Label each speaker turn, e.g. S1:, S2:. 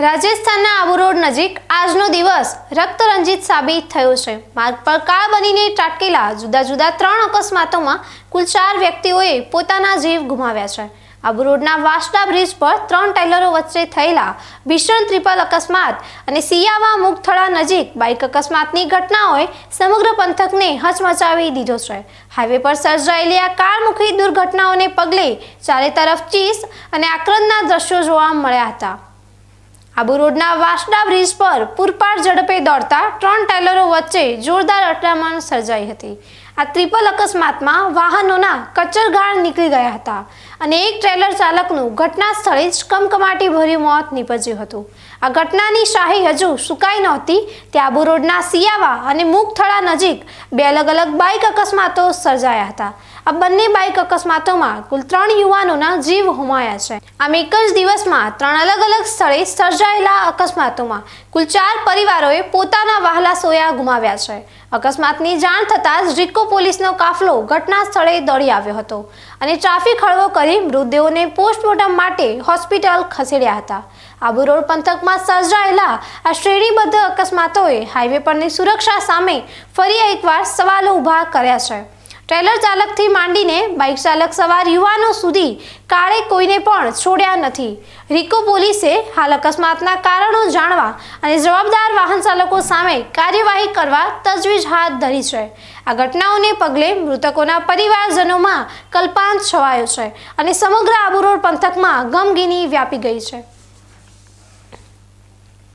S1: રાજસ્થાનના આબુ રોડ નજીક આજનો દિવસ રક્તરંજિત સાબિત થયો છે। માર્ગ પર કાળ બનીને ત્રાટકેલા જુદા જુદા 3 અકસ્માતોમાં કુલ 4 વ્યક્તિઓએ પોતાના જીવ ગુમાવ્યા છે। આબુ રોડના વાસડા બ્રિજ પર 3 ટેલરો વચ્ચે થયેલા ભીષણ ટ્રિપલ અકસ્માત અને સિયાવા મુગથળા નજીક બાઇક અકસ્માતની ઘટનાઓએ સમગ્ર પંથકને હચમચાવી દીધો છે। હાઈવે પર સર્જાયેલી આ કાળમુખી દુર્ઘટનાઓને પગલે ચારે તરફ ચીસ અને આક્રંદના દ્રશ્યો જોવા મળ્યા હતા। આબુ રોડના વાસડા બ્રિજ પર પૂરપાટ ઝડપે દોડતા 3 ટેલરો વચ્ચે જોરદાર અથડામણ સર્જાઈ હતી। આ ટ્રિપલ અકસ્માતમાં વાહનોના કચરગાળ નીકળી ગયા હતા અને એક ટ્રેલર ચાલકનું ઘટના સ્થળે જ કમકમાટી ભર્યું મોત નીપજ્યું હતું। આ ઘટનાની શાહી હજુ સુકાઈ નહોતી તે આબુ રોડના સિયાવા અને મુગથળા નજીક 2 અલગ અલગ બાઇક અકસ્માતો સર્જાયા હતા। આ બંને બાઇક અકસ્માતોમાં કુલ 3 યુવાનોના જીવ હોમાયા છે। આમ એક જ દિવસમાં 3 અલગ અલગ સ્થળે સર્જાયેલા અકસ્માતોમાં કુલ 4 પરિવારોએ પોતાના વહાલા સોયા ગુમાવ્યા છે। અકસ્માતની જાણ થતાં જ રીકો પોલીસનો કાફલો ઘટના સ્થળે દોડી આવ્યો હતો અને ટ્રાફિક હળવો કરી મૃતદેહોને પોસ્ટમોર્ટમ માટે હોસ્પિટલ ખસેડ્યા હતા। આબુ રોડ પંથકમાં સર્જાયેલા આ શ્રેણીબદ્ધ અકસ્માતોએ હાઈવે પરની સુરક્ષા સામે ફરી એકવાર સવાલો ઊભા કર્યા છે। ટ્રેલર ચાલકથી માંડીને બાઇક ચાલક સવાર યુવાનો સુધી કાળે કોઈને પણ છોડ્યા નથી। રીકો પોલીસે હાલ અકસ્માતના કારણો જાણવા અને જવાબદાર વાહન ચાલકો સામે કાર્યવાહી કરવા તજવીજ હાથ ધરી છે। આ ઘટનાઓને પગલે મૃતકોના પરિવારજનોમાં કલ્પાંત છવાયો છે અને સમગ્ર આબુ રોડ પંથકમાં ગમગીની વ્યાપી ગઈ છે।